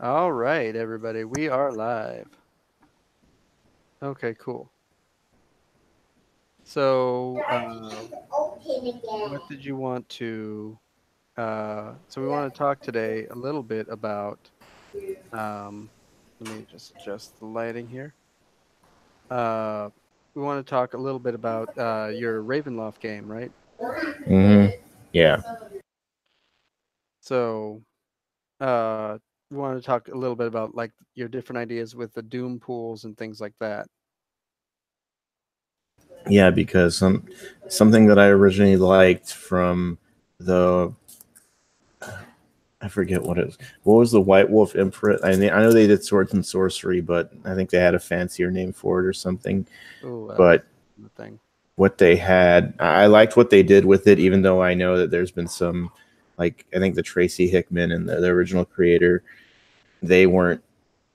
All right, everybody, we are live. Okay, cool. So, what did you want to? So we want to talk today a little bit about. Um, Let me just adjust the lighting here. Uh, we want to talk a little bit about your Ravenloft game, right? Yeah. So, we want to talk a little bit about like your different ideas with the Doom pools and things like that. Yeah, because something that I originally liked from the I forget what it was. What was the White Wolf Imprint? I know they did swords and sorcery, but I think they had a fancier name for it or something. Oh, But the thing. what they had, I liked what they did with it, even though I know that there's been some, like I think the Tracy Hickman and the original creator, they weren't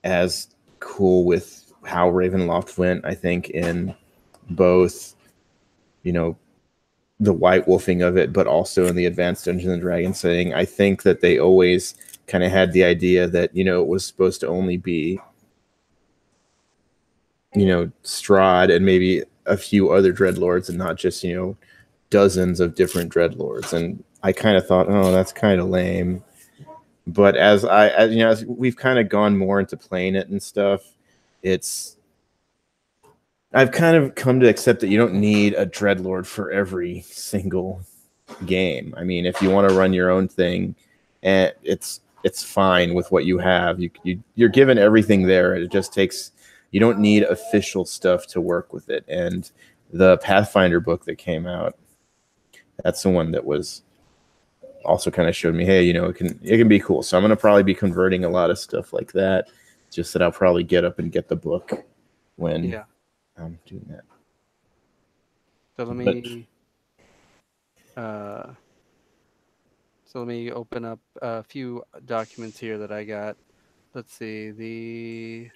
as cool with how Ravenloft went. I think in both, you know, the white wolfing of it, but also in the Advanced Dungeons and Dragons setting. I think that they always kind of had the idea that it was supposed to only be Strahd and maybe a few other dreadlords, and not just dozens of different dreadlords. And I kind of thought, oh, that's kind of lame. But as we've kind of gone more into playing it and stuff, it's I've kind of come to accept that you don't need a dreadlord for every single game. I mean, if you want to run your own thing, and it's fine with what you have. You're given everything there. It just takes you don't need official stuff to work with it. And the Pathfinder book that came out, that's the one that was also kind of showed me, hey, it can be cool. So I'm gonna probably be converting a lot of stuff like that. Just that I'll probably get up and get the book when Yeah. I'm doing that. So let But me uh So let me open up a few documents here that I got. Let's see.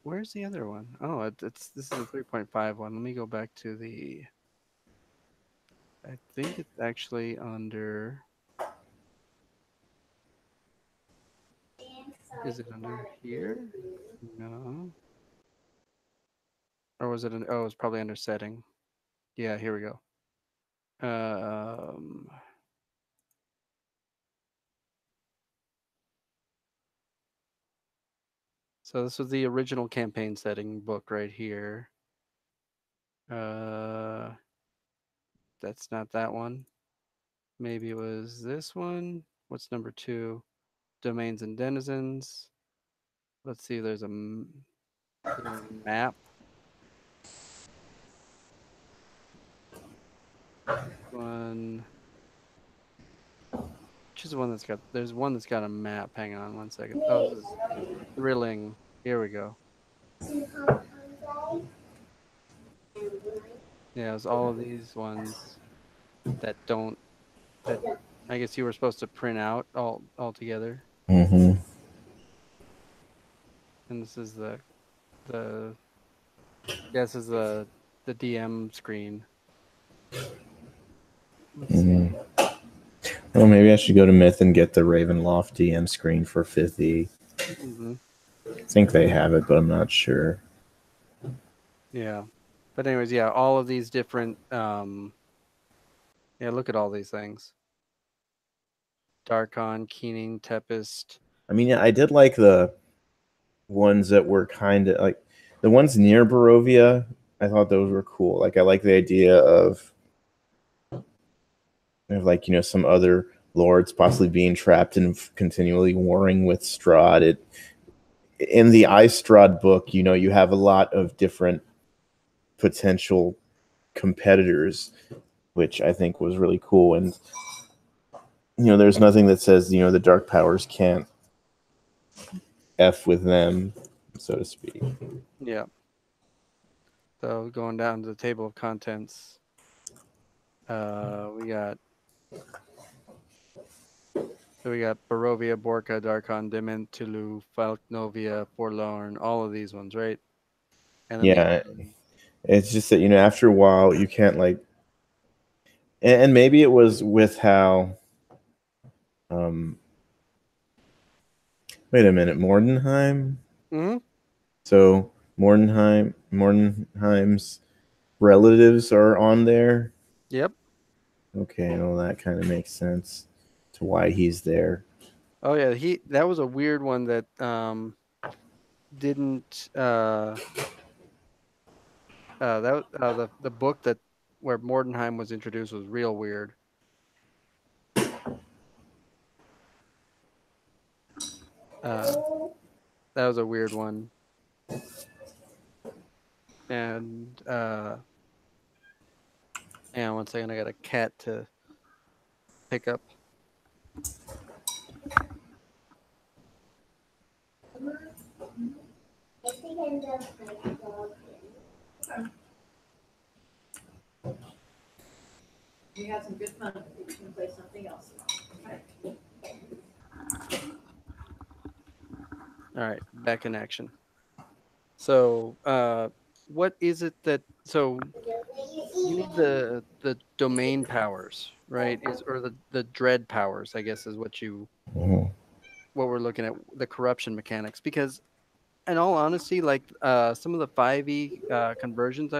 Where's the other one? Oh, it's this is a 3.5 one. Let me go back to the I think it's actually under is it under here? No. Or was it it's probably under setting. Yeah, here we go. Um so this was the original campaign setting book right here. Uh that's not that one. Maybe it was this one. What's number 2? Domains and denizens. Let's see. There's a map. One, which is the one that's got. There's one that's got a map. Hang on one second. Oh, this is thrilling. Here we go. Yeah, it's all of these ones that don't. That I guess you were supposed to print out all together. mm-hmm. And this is the yeah, this is the DM screen. Let's Mm-hmm. see. Well, maybe I should go to Myth and get the Ravenloft DM screen for 50. Hmm. I think they have it, but I'm not sure. Yeah. But anyways, yeah, all of these different yeah, look at all these things. Darkon, Keening, Tempest. I mean, yeah, I did like the ones that were kind of like the ones near Barovia. I thought those were cool. Like, I like the idea of like some other lords possibly being trapped and continually warring with Strahd. It in the Istrahd book, you have a lot of different potential competitors, which I think was really cool. And there's nothing that says the dark powers can't f with them, so to speak. Yeah. So going down to the table of contents, we got Barovia, Borca, Darkon, Dement, Tulu, Falknovia, Forlorn, all of these ones, right? And then the Yeah, other it's just that after a while you can't like, and maybe it was with how um Wait a minute, Mordenheim. Mm-hmm. So Mordenheim's relatives are on there. Yep. Okay, well that kind of makes sense to why he's there. Oh yeah, he that was a weird one that didn't the book that where Mordenheim was introduced was real weird. Uh, that was a weird one. And yeah, one second, I got a cat to pick up. We have some good fun. We can play something else. All right, back in action. So, what is it that so you need the domain powers, right? Is or the dread powers, I guess, is Mhm. what we're looking at, the corruption mechanics. Because in all honesty, like some of the 5e conversions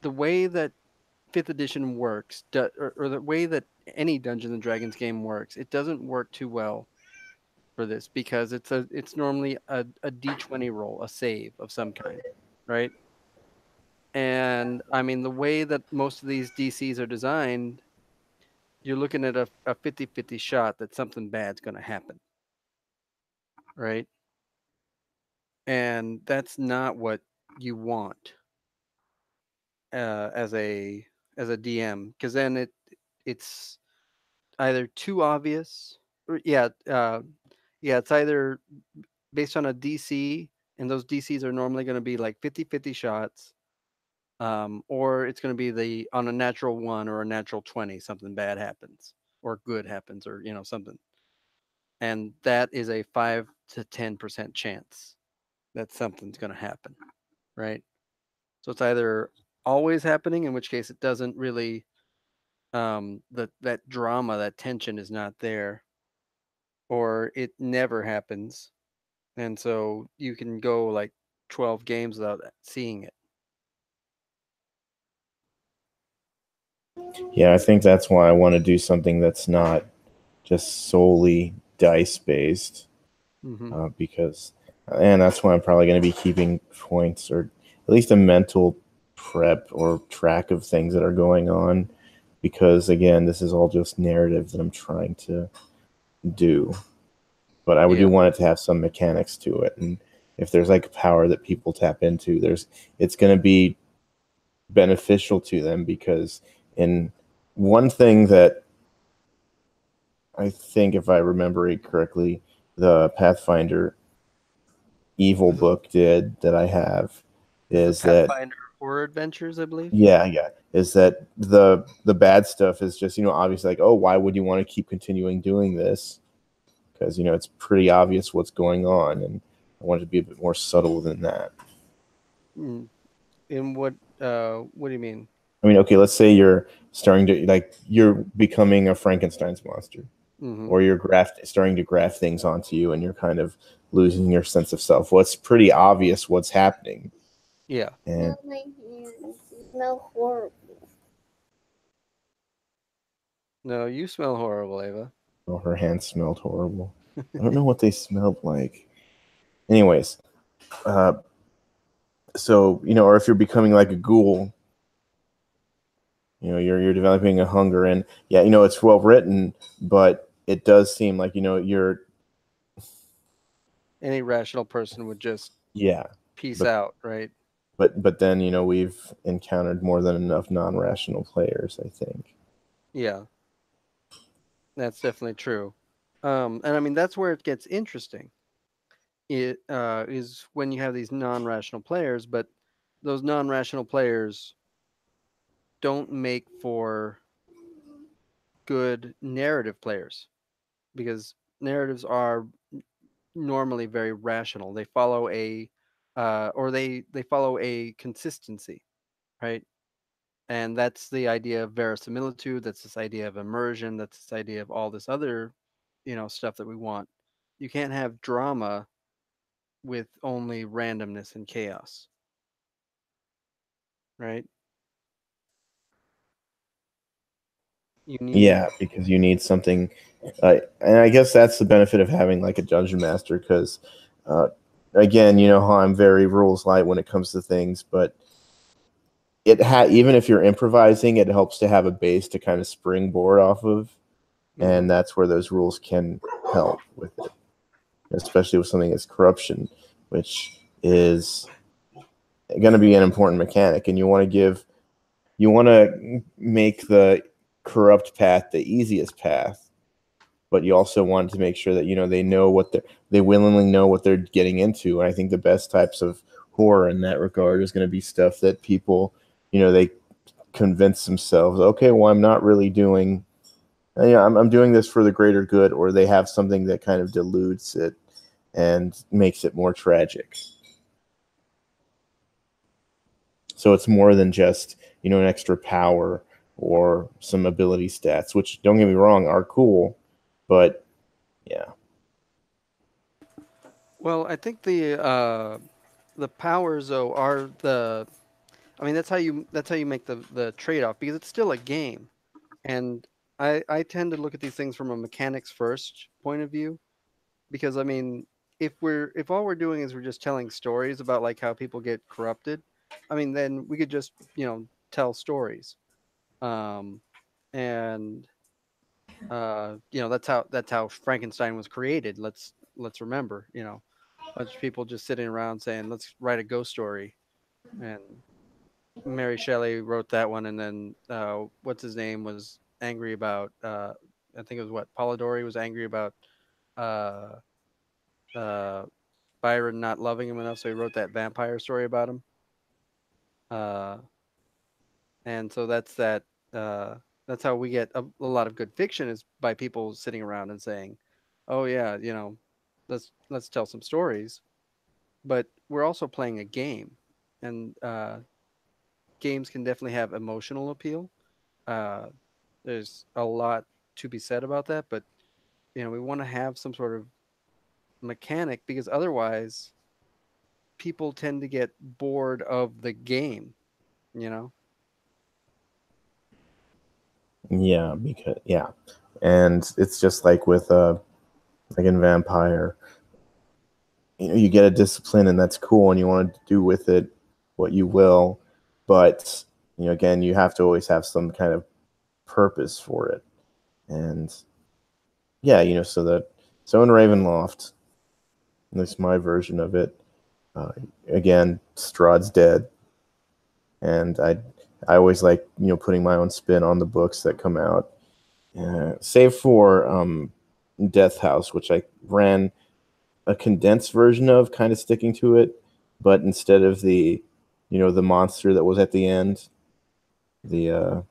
the way that fifth edition works, or the way that any Dungeons and Dragons game works, it doesn't work too well for this because it's normally a d20 roll, a save of some kind, right? And I mean, the way that most of these DCs are designed, you're looking at a 50-50 shot that something bad's going to happen, right? And that's not what you want as a DM, because then it's either too obvious, or yeah, it's either based on a DC, and those DCs are normally going to be like 50-50 shots, or it's going to be the on a natural 1 or a natural 20, something bad happens or good happens, or something, and that is a 5 to 10% chance that something's going to happen, right? So it's either always happening, in which case it doesn't really that drama, that tension is not there, or it never happens, and so you can go like 12 games without seeing it. Yeah, I think that's why I want to do something that's not just solely dice based, Hmm. because, and that's why I'm probably going to be keeping points or at least a mental prep or track of things that are going on, because again, this is all just narrative that I'm trying to do. But I would do Yeah. want it to have some mechanics to it, and if there's like power that people tap into, it's going to be beneficial to them, because in one thing that I think, if I remember it correctly, the Pathfinder evil book did that I have The is that, Pathfinder Horror Adventures, I believe. yeah, is that the bad stuff is just, obviously, like, oh, why would you want to keep continuing doing this? Because it's pretty obvious what's going on, and I want it to be a bit more subtle than that. Mm. In what do you mean? I mean, okay, let's say you're starting to, like, you're becoming a Frankenstein's monster, Hmm. or you're starting to graft things onto you, and you're kind of losing your sense of self. Well, it's pretty obvious what's happening. Yeah. And My hands smell horrible. No, you smell horrible, Ava. oh, her hands smelled horrible. I don't know what they smelled like. Anyways, uh, so or if you're becoming like a ghoul, you're developing a hunger, and yeah, it's well written, but it does seem like you're, Any rational person would just yeah, peace but out, right? then we've encountered more than enough non-rational players, I think. Yeah, that's definitely true. And I mean that's where it gets interesting. It is when you have these non-rational players, but those non-rational players don't make for good narrative players, because narratives are normally very rational. They follow they follow a consistency, right? And that's the idea of verisimilitude. That's this idea of immersion. That's this idea of all this other stuff that we want. You can't have drama with only randomness and chaos, right? You need. Yeah, because you need something, and I guess that's the benefit of having like a dungeon master. Because, uh, again, you know how I'm very rules light when it comes to things, but even if you're improvising, it helps to have a base to kind of springboard off of, Mhm. and that's where those rules can help with it, especially with something as corruption, which is going to be an important mechanic, and you want to make the corrupt path the easiest path, but you also want to make sure that they willingly know what they're getting into. And I think the best types of horror in that regard is going to be stuff that people, they convince themselves, okay, well, I'm not really doing, I'm doing this for the greater good, or they have something that kind of dilutes it and makes it more tragic. So it's more than just, an extra power or some ability stats, which, don't get me wrong, are cool, but yeah. Well, I think the powers though are the. I mean, that's how you make the trade off because it's still a game, and I tend to look at these things from a mechanics first point of view because I mean, if all we're doing is we're just telling stories about like how people get corrupted, I mean, then we could just tell stories, um, and that's how Frankenstein was created. Let's remember, a bunch of people just sitting around saying let's write a ghost story, and Mary Shelley wrote that one, and then what's his name was angry about. I think it was what Polidori was angry about. Uh, uh, Byron not loving him enough, so he wrote that vampire story about him. Uh, and so Uh, that's how we get a lot of good fiction is by people sitting around and saying, "Oh yeah, let's tell some stories." But we're also playing a game, and games can definitely have emotional appeal. Uh, there's a lot to be said about that, but we want to have some sort of mechanic because otherwise people tend to get bored of the game, you know? Yeah, because yeah, and it's just like with like in Vampire, you get a discipline and that's cool, and you want to do with it what you will, but again, you have to always have some kind of purpose for it, and yeah, so in Ravenloft, at least my version of it, uh, again, Strahd's dead, and I always like putting my own spin on the books that come out. Save for Death House, which I ran a condensed version of, kind of sticking to it, but instead of the monster that was at the end, the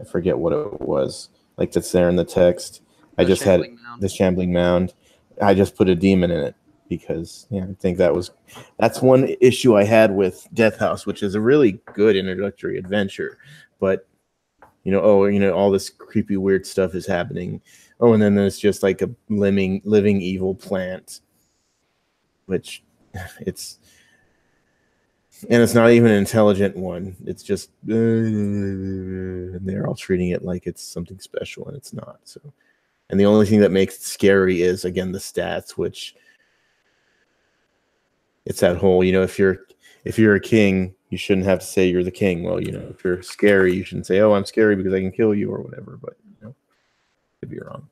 I forget what it was, like that's there in the text. I The just had Shambling Mound. the Shambling Mound. I just put a demon in it because I think that's one issue I had with Death House, which is a really good introductory adventure, but all this creepy weird stuff is happening. Oh, and then there's just like a living evil plant, which it's it's not even an intelligent one. It's just and they're all treating it like it's something special, and it's not. So, and the only thing that makes it scary is again the stats, which it's that whole if you're a king, you shouldn't have to say you're the king. Well, if you're scary, you shouldn't say, "Oh, I'm scary because I can kill you" or whatever. But could be wrong.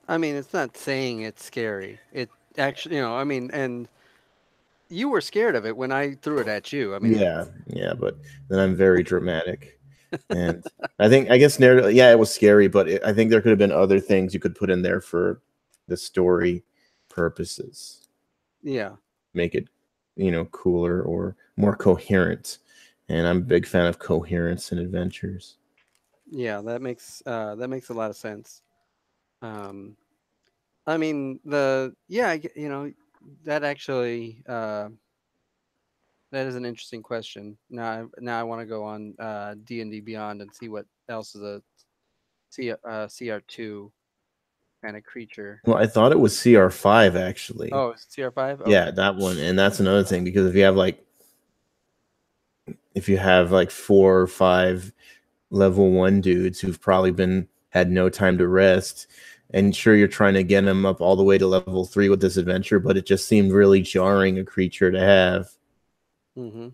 I mean, it's not saying it's scary. It actually, I mean, and you were scared of it when I threw it at you. I mean, Yeah, but then I'm very dramatic, and I guess narrative. Yeah, it was scary, but I think there could have been other things you could put in there for the story purposes, yeah, make it cooler or more coherent. And I'm a big fan of coherence in adventures. yeah, that makes a lot of sense. Um, I mean, that actually that is an interesting question. Now I want to go on D&D Beyond and see CR2 kind of creature. Well, I thought it was CR5 actually. Oh, it's CR5. Okay. Yeah, that one, and that's another thing because if you have like 4 or 5 level 1 dudes who've probably had no time to rest, and sure you're trying to get them up all the way to level 3 with this adventure, but it just seemed really jarring a creature to have. Mm-hmm.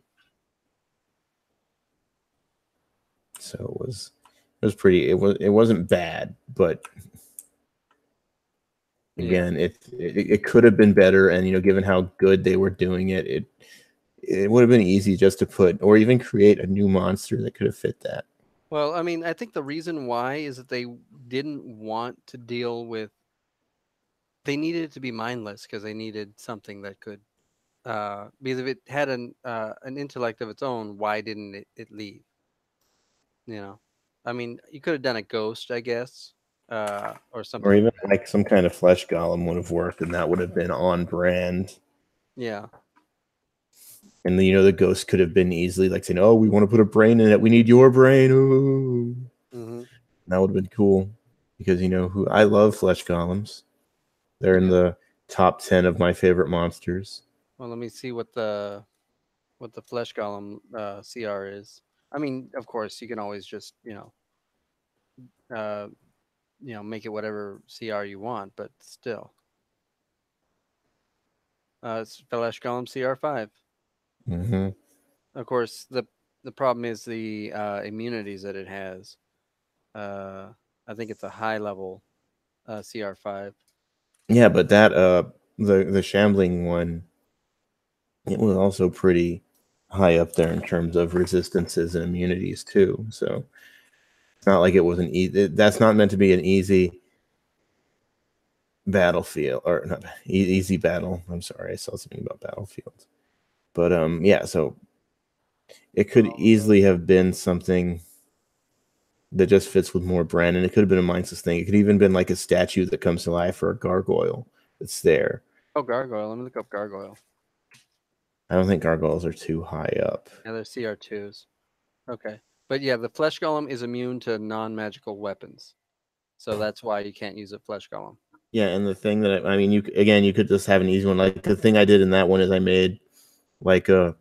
So it was pretty. It wasn't bad, but again, it could have been better. And given how good they were doing it, it would have been easy just to put or even create a new monster that could have fit that. Well, I mean, I think the reason why is that they didn't want to deal with. They needed it to be mindless because they needed something that could. Because if it had an intellect of its own, why didn't it leave? You know, I mean, you could have done a ghost, I guess, or something Or like even that. like some kind of flesh golem would have worked, and that would have been on brand. Yeah. And the ghost could have been easily like saying, "Oh, we want to put a brain in it. We need your brain." Ooh. Mm-hmm. That would have been cool because who I love flesh golems. They're in Yeah. the top 10 of my favorite monsters. Well, let me see what the flesh golem CR is. I mean, of course, you can always just uh, make it whatever CR you want, but still, it's flesh golem CR5. Mm-hmm. Of course, the problem is the immunities that it has. I think it's a high level CR5. Yeah, but that the shambling one, it was also pretty high up there in terms of resistances and immunities too. So it's not like it was an easy. That's not meant to be an easy battlefield or not easy battle. I'm sorry, I saw something about battlefields, but yeah. So it could easily have been something that just fits with more brand, and it could have been a mindless thing. It could even been like a statue that comes to life or a gargoyle that's there. Oh, gargoyle. Let me look up gargoyle. I don't think gargoyles are too high up. Yeah, they're CR2s. Okay, but yeah, the flesh golem is immune to non-magical weapons, so that's why you can't use a flesh golem. Yeah, and the thing that I mean, you could just have an easy one. Like the thing I did in that one is I made like a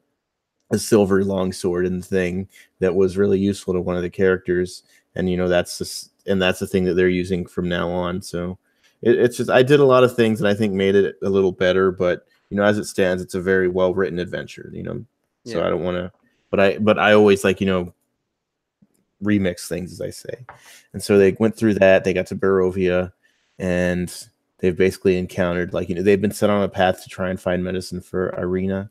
silver longsword and thing that was really useful to one of the characters, and that's the thing that they're using from now on. So it's just I did a lot of things that I think made it a little better, but as it stands, it's a very well written adventure. So Yeah. I don't want to, but I always like remix things, as I say. And so they went through that. They got to Barovia, and they've basically encountered they've been set on a path to try and find medicine for Irina,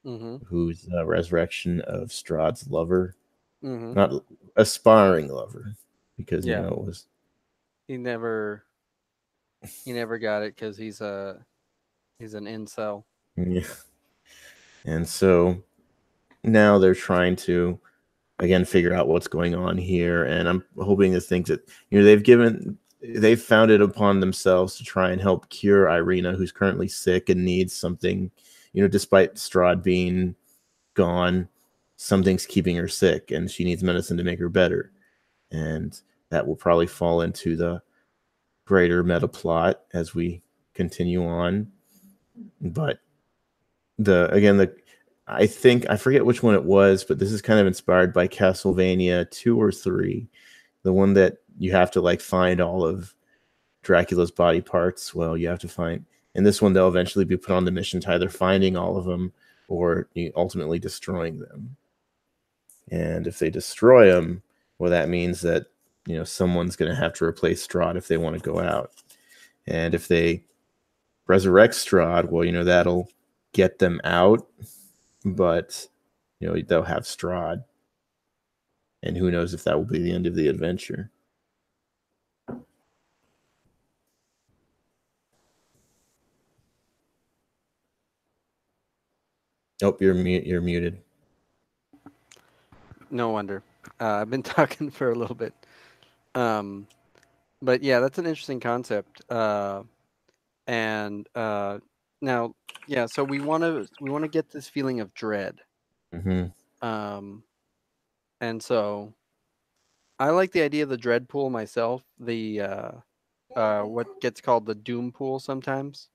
Mm-hmm. who's a resurrection of Strahd's lover, Mm-hmm. not aspiring lover, because Yeah. it was He never got it because he's an incel. yeah. And so now they're trying to again figure out what's going on here, and I'm hoping the things that they've found it upon themselves to try and help cure Irina, who's currently sick and needs something. Despite Strahd being gone, something's keeping her sick, and she needs medicine to make her better. And that will probably fall into the greater meta plot as we continue on. But the I think I forget which one it was, but this is kind of inspired by Castlevania 2 or 3, the one that you have to find all of Dracula's body parts. Well, you have to find in this one they'll eventually be put on the mission to either finding all of them or ultimately destroying them. And if they destroy them, well, that means that someone's going to have to replace Strahd if they want to go out. And if they resurrect Strahd, well, that'll get them out, but they'll have Strahd, and who knows if that will be the end of the adventure. Oh, you're muted. No wonder. I've been talking for a little bit. But yeah, that's an interesting concept. And now, yeah, so we want to get this feeling of dread. Mm-hmm. Um, and so I like the idea of the dread pool myself. The what gets called the doom pool sometimes,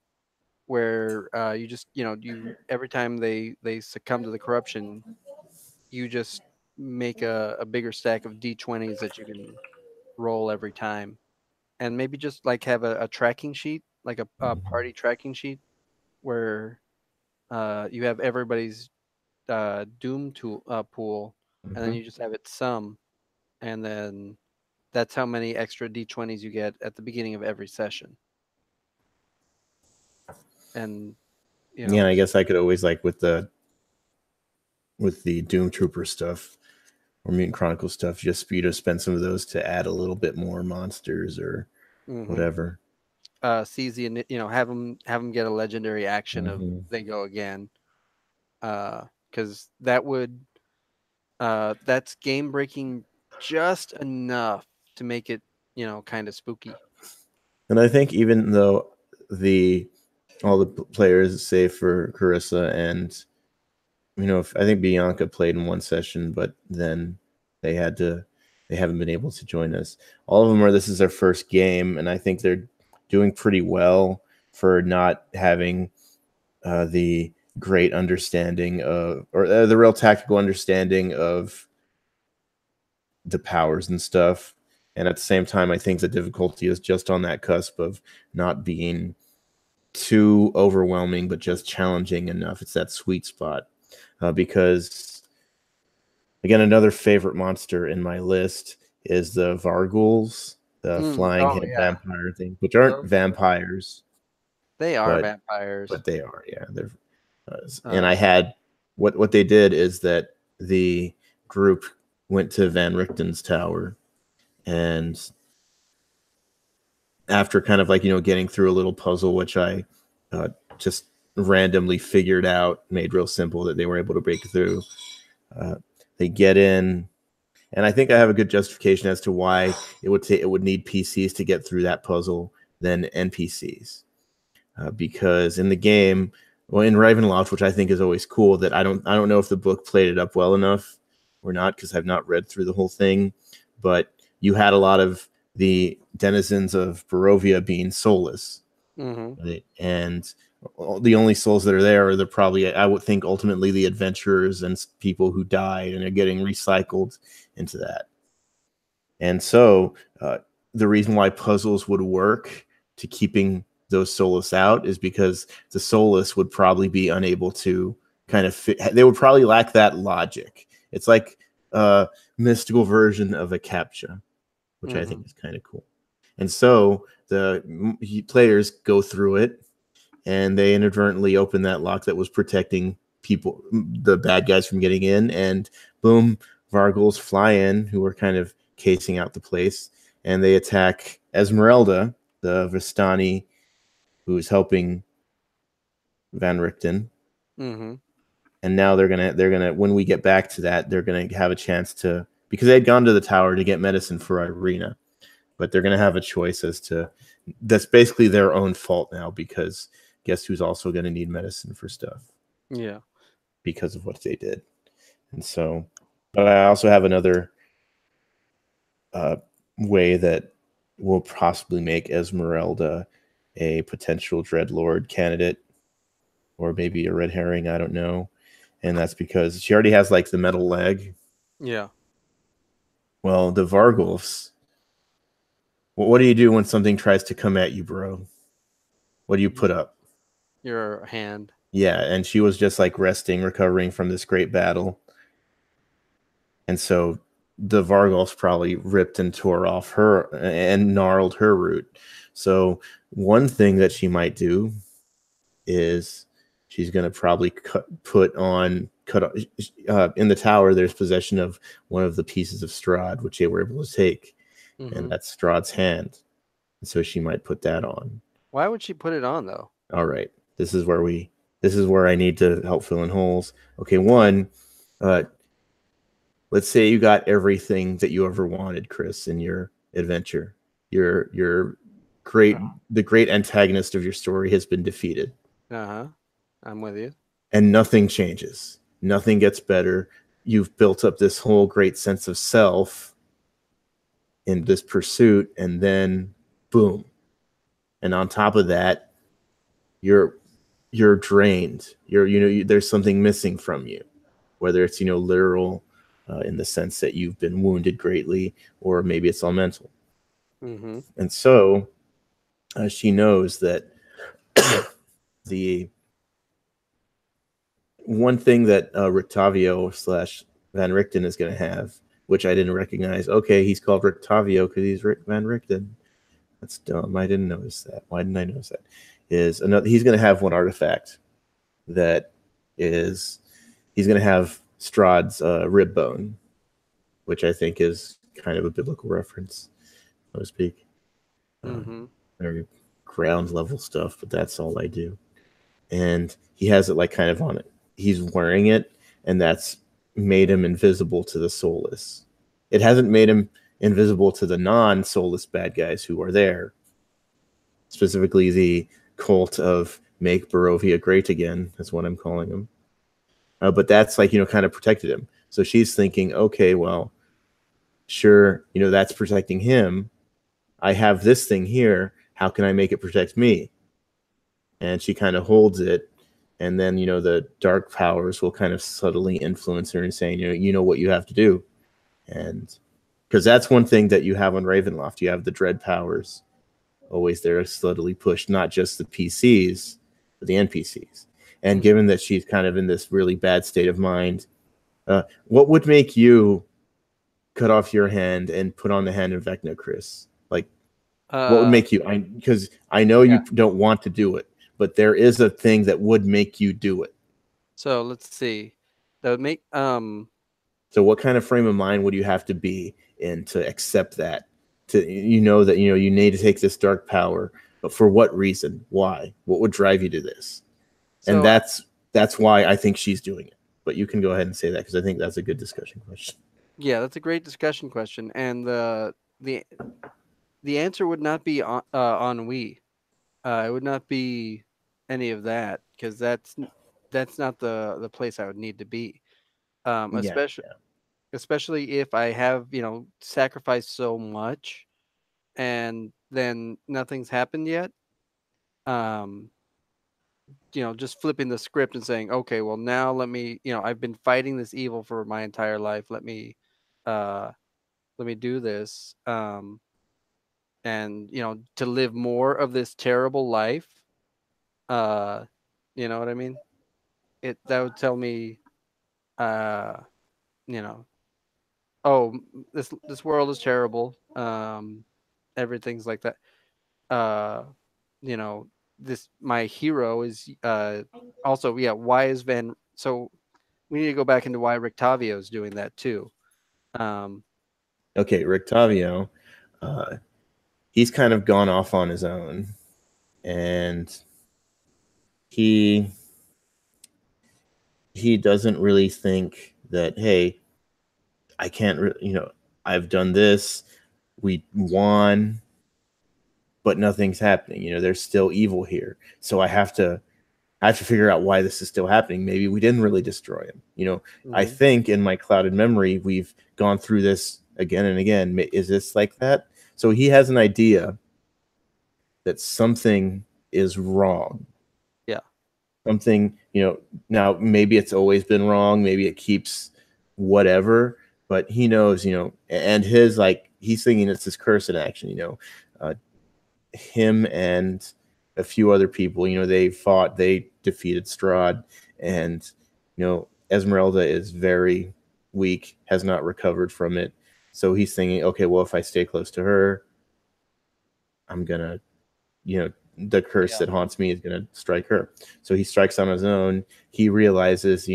where you just you every time they succumb to the corruption, you just make a bigger stack of d20s that you can roll every time, and maybe just like have a tracking sheet, like a party tracking sheet, where you have everybody's doom tool pool, and then Mhm. you just have it sum, and then that's how many extra d20s you get at the beginning of every session. And Yeah, I guess I could always like with the Doom Trooper stuff or Mutant Chronicle stuff, just for you to spend some of those to add a little bit more monsters or whatever. seize the have them get a legendary action of Mhm. they go again, because that would that's game breaking just enough to make it kind of spooky. And I think even though all the players, save for Carissa and I think Bianca played in one session, but then they haven't been able to join us. All of them this is their first game, and I think they're doing pretty well for not having the great understanding of, or the real tactical understanding of the powers and stuff. And at the same time, I think the difficulty is just on that cusp of not being too overwhelming, but just challenging enough. It's that sweet spot. Because, again, another favorite monster in my list is the Varghouls, the flying Oh head yeah, vampire thing, which aren't those vampires, they are but vampires. they are, yeah. They're and Uh, I had what they did is that the group went to Van Richten's tower, and after kind of like getting through a little puzzle, which I just randomly figured out, made real simple, that they were able to break through. They get in, and I think I have a good justification as to why it would need PCs to get through that puzzle than NPCs. Because in the game, well, in Ravenloft, which I think is always cool, that I don't know if the book played it up well enough or not, because I've not read through the whole thing, but you had a lot of the denizens of Barovia being soulless, right? And the only souls that are there are probably, I would think, ultimately the adventurers and people who died and are getting recycled into that. And so the reason why puzzles would work to keeping those soulless out is because the soulless would probably be unable to kind of they would probably lack that logic. It's like a mystical version of a captcha, which I think is kind of cool. And so the players go through it, and they inadvertently open that lock that was protecting people, the bad guys, from getting in, and boom, Varghouls fly in, who are kind of casing out the place, and they attack Esmeralda, the Vistani, who is helping Van Richten. And now they're gonna when we get back to that, they're gonna have a chance to, because they had gone to the tower to get medicine for Irina, but they're gonna have a choice as to, that's basically their own fault now, because guess who's also gonna need medicine for stuff? yeah. Because of what they did. And so, but I also have another way that will possibly make Esmeralda a potential Dreadlord candidate, or maybe a red herring, I don't know. And that's because she already has like the metal leg. Yeah. Well, the Varghouls, what do you do when something tries to come at you, bro? What do you put up? Your hand. Yeah, and she was just like resting, recovering from this great battle. And so the Varghouls probably ripped and tore off her and gnarled her root. So one thing that she might do is she's going to probably in the tower, there's possession of one of the pieces of Strahd, which they were able to take, and that's Strahd's hand. And so she might put that on. Why would she put it on though? All right, this is where I need to help fill in holes. Okay, one, let's say you got everything that you ever wanted, Chris, in your adventure. Your the great antagonist of your story has been defeated. I'm with you. And nothing changes. Nothing gets better. You've built up this whole great sense of self, in this pursuit, and then boom. And on top of that, you're drained. There's something missing from you, whether it's literal, in the sense that you've been wounded greatly, or maybe it's all mental. Mm-hmm. And so she knows that the one thing that Rictavio / Van Richten is going to have, which I didn't recognize. Okay, he's called Rictavio because he's Rick Van Richten. That's dumb. I didn't notice that. Why didn't I notice that? Is another? He's going to have one artifact that is. He's going to have Strahd's rib bone, which I think is kind of a biblical reference, so to speak. Mm-hmm. Very ground level stuff, but that's all I do. And he has it like kind of on it. He's wearing it, and that's made him invisible to the soulless. It hasn't made him invisible to the non-soulless bad guys who are there. Specifically, the cult of Make Barovia Great Again is what I'm calling them. But that's like, kind of protected him. So she's thinking, okay, well, sure, that's protecting him. I have this thing here. How can I make it protect me? And she kind of holds it. And then, the dark powers will kind of subtly influence her and saying, you know what you have to do. And because that's one thing that you have on Ravenloft. You have the dread powers always there, subtly pushed, not just the PCs, but the NPCs. And given that she's kind of in this really bad state of mind, what would make you cut off your hand and put on the hand of Vecna, Chris? Like, what would make you? Because I know you don't want to do it, but there is a thing that would make you do it. So let's see. That would make So what kind of frame of mind would you have to be in to accept that? To that you need to take this dark power, but for what reason? Why? What would drive you to this? And that's why I think she's doing it. But you can go ahead and say that because I think that's a good discussion question. Yeah, that's a great discussion question, and the answer would not be ennui. It would not be any of that because that's not the place I would need to be. Especially if I have sacrificed so much, and then nothing's happened yet. Just flipping the script and saying, okay, well now let me, I've been fighting this evil for my entire life. Let me do this. And to live more of this terrible life. You know what I mean? That would tell me, you know, oh, this world is terrible. Everything's like that. You know, this my hero is also, yeah. Why is Van? So we need to go back into why Rictavio is doing that too. Okay, Rictavio, he's kind of gone off on his own, and he doesn't really think that, hey, I can't, I've done this, we won, but nothing's happening. There's still evil here, so I have to figure out why this is still happening. Maybe we didn't really destroy him. I think in my clouded memory, we've gone through this again and again. Is this like that? So he has an idea that something is wrong. Yeah. Something, now maybe it's always been wrong. Maybe it keeps whatever, but he knows, and his, like, he's thinking it's his curse in action, him and a few other people, they defeated Strahd, and, Esmeralda is very weak, has not recovered from it. So he's thinking, okay, well, if I stay close to her, I'm gonna, the curse that haunts me is gonna strike her. So he strikes on his own. He realizes,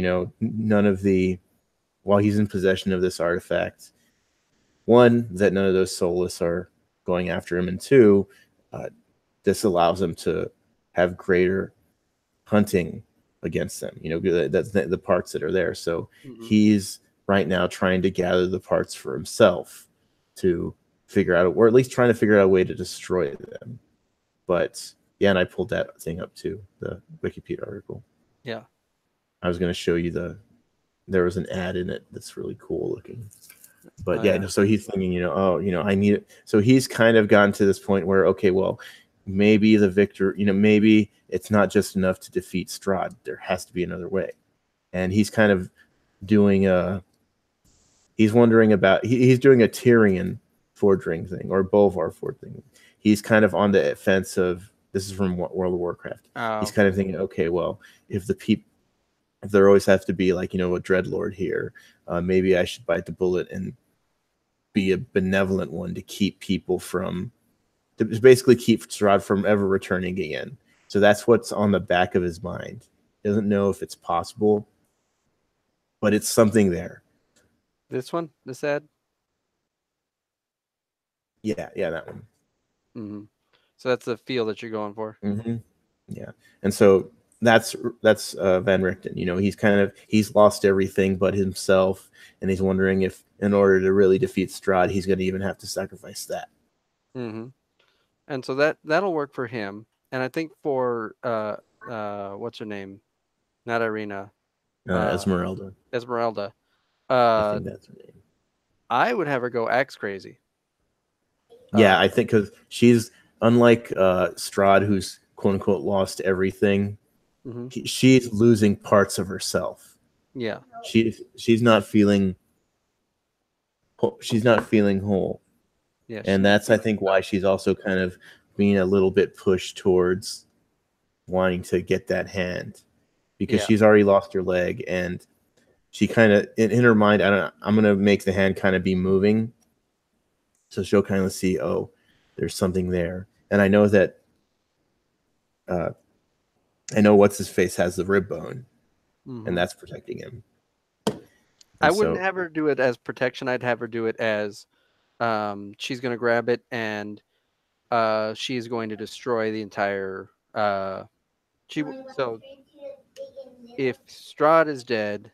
while he's in possession of this artifact, one, that none of those soulless are going after him, and two, this allows him to have greater hunting against them. That's the parts that are there. So he's right now trying to gather the parts for himself to figure out, or at least trying to figure out a way to destroy them. But yeah, and I pulled that thing up too, the Wikipedia article. Yeah. I was going to show you there was an ad in it that's really cool looking. But Oh, yeah, yeah. no, so he's thinking, oh, I need it. So he's kind of gotten to this point where, okay, well, maybe the victor, maybe it's not just enough to defeat Strahd. There has to be another way. And he's kind of doing he's wondering about, he's doing a Tyrion forging thing or Bolvar forging. He's kind of on the fence of, this is from World of Warcraft. He's kind of thinking, okay, well, if there always have to be like, a dreadlord here, maybe I should bite the bullet and be a benevolent one to keep people from, to basically keep Strahd from ever returning again. So that's what's on the back of his mind. He doesn't know if it's possible, but it's something there. This one, this ad. Yeah, that one. Mm-hmm. So that's the feel that you're going for. Mm-hmm. Yeah, and so that's Van Richten. He's lost everything but himself, and he's wondering if, in order to really defeat Strahd, he's going to even have to sacrifice that. Mm-hmm. And so that'll work for him. And I think for what's her name? Not Irina. Esmeralda. Esmeralda. I think that's her name. I would have her go axe crazy. Yeah, I think because she's, unlike Strahd, who's quote unquote lost everything. Mm-hmm. She's losing parts of herself. Yeah. She's not feeling. She's not feeling whole. Yeah. And that's, I think, why she's also kind of being a little bit pushed towards wanting to get that hand, because she's already lost her leg, and she kind of, in her mind, I'm gonna make the hand kind of be moving, so she'll kind of see, oh, there's something there. And I know that I know what's his face has the rib bone, and that's protecting him. I wouldn't have her do it as protection. I'd have her do it as she's going to grab it, and she's going to destroy the entire. So if Strahd is dead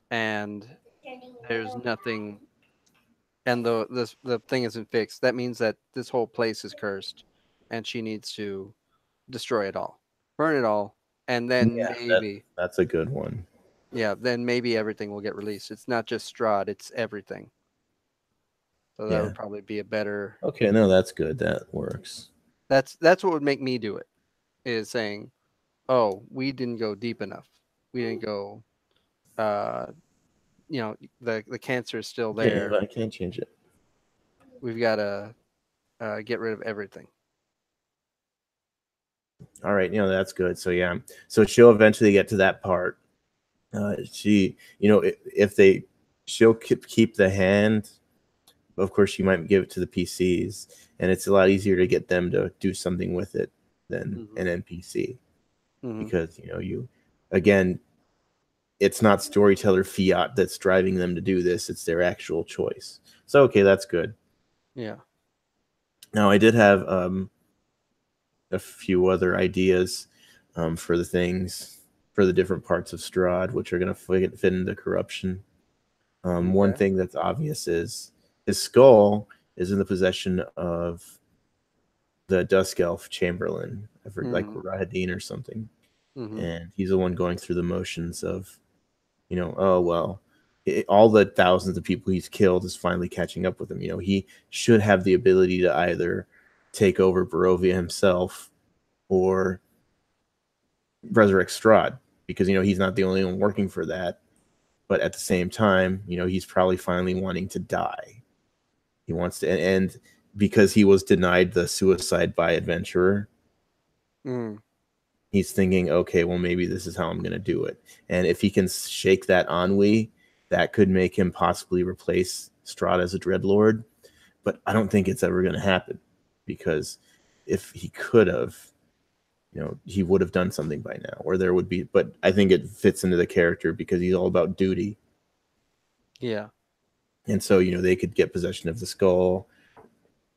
and there's nothing, and the thing isn't fixed, that means that this whole place is cursed, and she needs to destroy it all, burn it all, and then maybe that's a good one. Yeah, then maybe everything will get released. It's not just Strahd, it's everything. So that would probably be a better. Okay, no, that's good. That works. That's what would make me do it. Is saying, oh, we didn't go deep enough. We didn't go. The cancer is still Yeah, there. but I can't change it. We've got to get rid of everything. All right, that's good. So yeah, so she'll eventually get to that part. She, if she'll keep the hand. Of course, she might give it to the PCs, and it's a lot easier to get them to do something with it than an NPC, because again, it's not storyteller fiat that's driving them to do this; it's their actual choice. So okay, that's good. Yeah. Now I did have a few other ideas for the things, for the different parts of Strahd, which are going to fit into corruption. One thing that's obvious is his skull is in the possession of the Dusk Elf Chamberlain, like Rahadin or something. And he's the one going through the motions of, oh, well, all the thousands of people he's killed is finally catching up with him. He should have the ability to either take over Barovia himself or resurrect Strahd, because he's not the only one working for that. But at the same time, he's probably finally wanting to die. He wants to, and because he was denied the suicide by adventurer, he's thinking, okay, well, maybe this is how I'm going to do it. And if he can shake that ennui, that could make him possibly replace Strahd as a dreadlord. But I don't think it's ever going to happen, because if he could have, he would have done something by now, or there would be. But I think it fits into the character because he's all about duty. Yeah. And so, they could get possession of the skull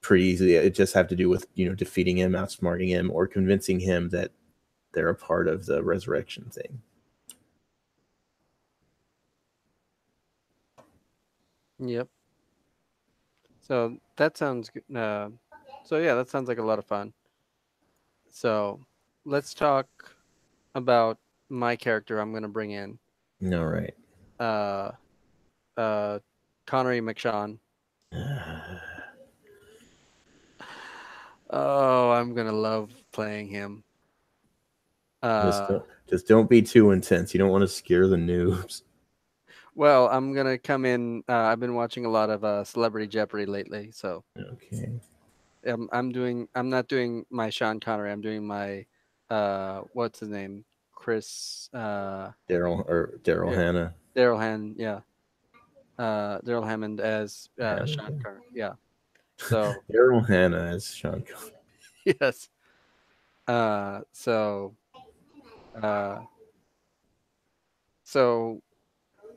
pretty easily. It just have to do with, defeating him, outsmarting him, or convincing him that they're a part of the resurrection thing. Yep. So that sounds good. So yeah, that sounds like a lot of fun. So let's talk about my character I'm going to bring in. All right. Uh, Connery McShawn. Oh, I'm gonna love playing him. Just don't be too intense. You don't want to scare the noobs. Well, I'm gonna come in. I've been watching a lot of Celebrity Jeopardy lately, so Okay. I'm not doing my Sean Connery. I'm doing my what's his name? Chris Daryl yeah, Hannah. Daryl Hammond, yeah. Daryl Hammond as Sean Hannah. Connery. Yeah. So Daryl Hannah as Sean Connery. yes. Uh so uh so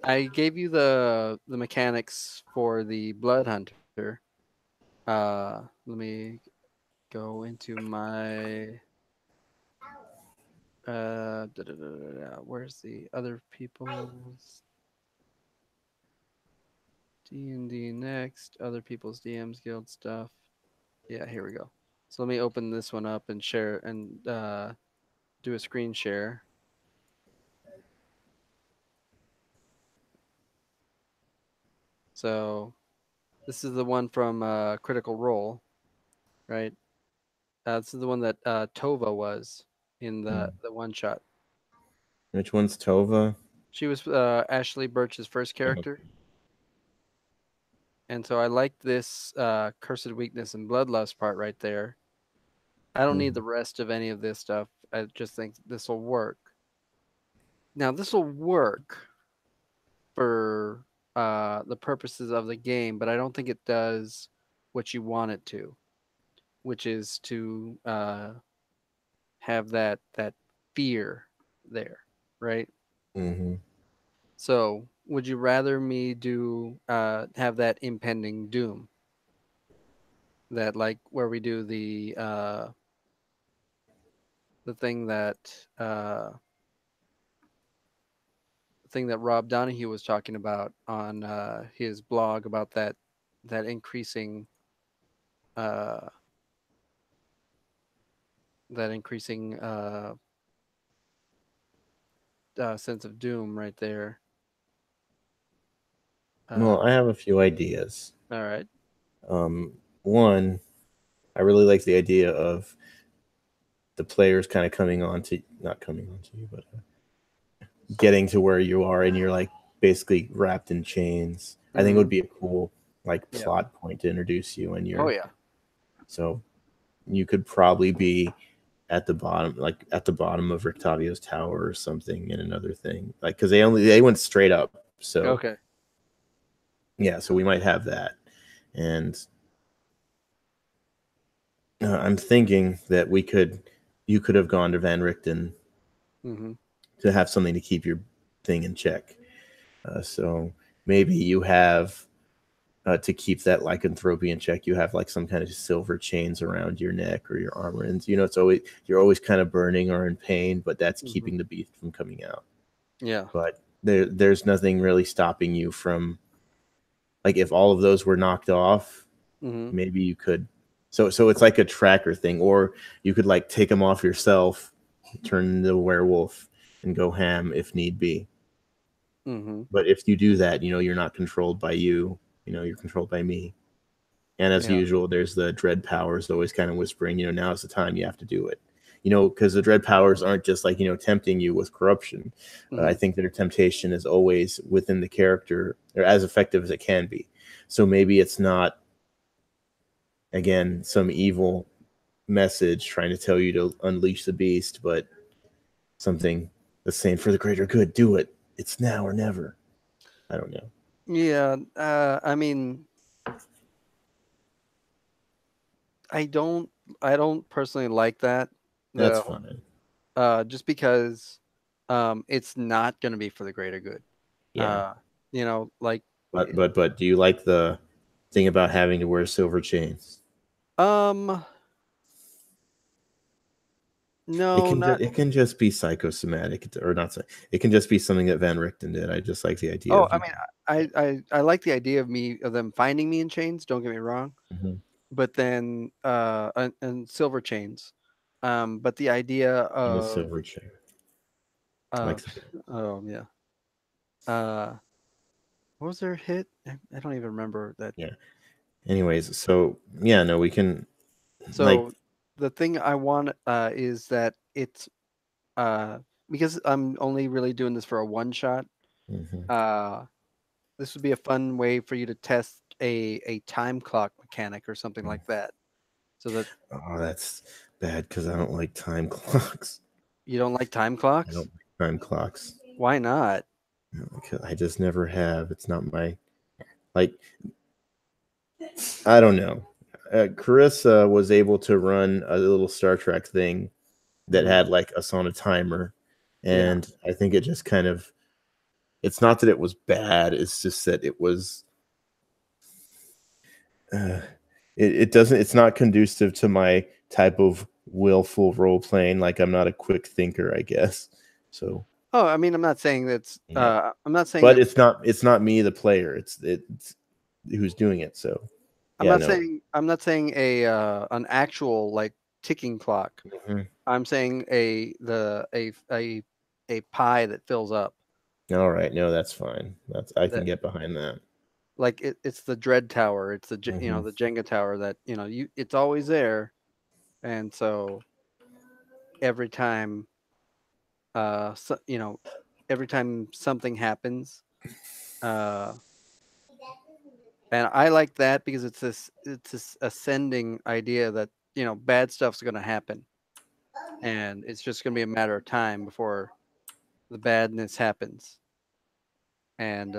I gave you the mechanics for the Blood Hunter. Let me go into my where's the other people's D&D next, other people's DMs guild stuff. Yeah, here we go. So let me open this one up and share and do a screen share. So this is the one from Critical Role, right? This is the one that Tova was in the one shot. Which one's Tova? She was Ashley Birch's first Oh. character. And so I like this Cursed Weakness and Bloodlust part right there. I don't need the rest of any of this stuff. I just think this will work. Now, this will work for the purposes of the game, but I don't think it does what you want it to, which is to have that fear there, right? Mm-hmm. So, would you rather me do have that impending doom? That like where we do the thing that Rob Donahue was talking about on his blog about that increasing uh, that increasing sense of doom right there. Well, I have a few ideas. All right. One, I really like the idea of the players kind of not coming on to you, but getting to where you are and you're like basically wrapped in chains. I think it would be a cool like Yeah. plot point to introduce you and Oh you're yeah. so you could probably be at the bottom, like at the bottom of Rictavio's tower or something in another thing. Like because they went straight up. So Okay. yeah, so we might have that. And I'm thinking that you could have gone to Van Richten Mm-hmm. to have something to keep your thing in check. So maybe you have to keep that lycanthropy in check. You have like some kind of silver chains around your neck or your armor, and it's always you're always kind of burning or in pain, but that's keeping the beast from coming out. Yeah. But there's nothing really stopping you from like if all of those were knocked off, maybe you could. So it's like a tracker thing, or you could like take them off yourself, turn into a werewolf, and go ham if need be. But if you do that, you're not controlled by you. You're controlled by me. And as Yeah. usual, there's the dread powers always kind of whispering, now is the time you have to do it. Because the dread powers aren't just like, tempting you with corruption. I think their temptation is always within the character or as effective as it can be. So maybe it's not, again, some evil message trying to tell you to unleash the beast, but something that's saying for the greater good, do it. It's now or never. I don't know. Yeah. I mean, I don't personally like that That's though. fine. Just because it's not going to be for the greater good. Yeah. Like But do you like the thing about having to wear silver chains? no, not. It can just be psychosomatic or not. It can just be something that Van Richten did. I just like the idea Oh, of I you. mean, I like the idea of them finding me in chains. Don't get me wrong, Mhm. but then and silver chains, but the idea And a silver chain. Like of oh yeah, uh What was their hit? I don't even remember that. Yeah. Anyways, so yeah, no, we can like. So the thing I want is that it's uh because I'm only really doing this for a one shot. Mhm. Uh, this would be a fun way for you to test a time clock mechanic or something like that. So that Oh, that's bad because I don't like time clocks. you don't like time I clocks? don't like time clocks. Why not? I just never have. It's not my like. I don't know. Carissa was able to run a little Star Trek thing that Mhm. had like us on a timer, Yeah. and I think it just kind of. It's not that it was bad. It's just that it was. Uh, it doesn't. It's not conducive to my type of willful role playing. Like I'm not a quick thinker, I guess. So Oh, I mean, I'm not saying that's. yeah, I'm not saying but that. it's not me the player. It's who's doing it. So I'm yeah, not no. saying. I'm not saying a an actual like ticking clock. Mhm. I'm saying a pie that fills up. All right, no, that's fine. That's I can That get behind that. like it's the dread tower. It's the Hmm. the Jenga tower that it's always there, and so every time so, every time something happens, uh, and I like that because it's this ascending idea that bad stuff's going to happen, and it's just going to be a matter of time before the badness happens, and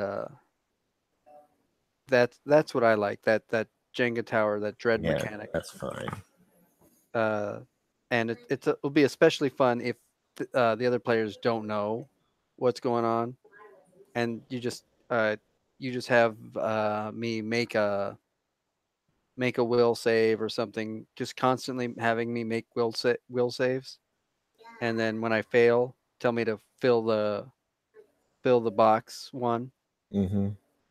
that's what I like that Jenga tower, that dread Yeah, mechanic. that's fine. Uh, and it'll be especially fun if the other players don't know what's going on, and you just have me make a will save or something, just constantly having me make will saves, and then when I fail, tell me to fill the box one, Hmm.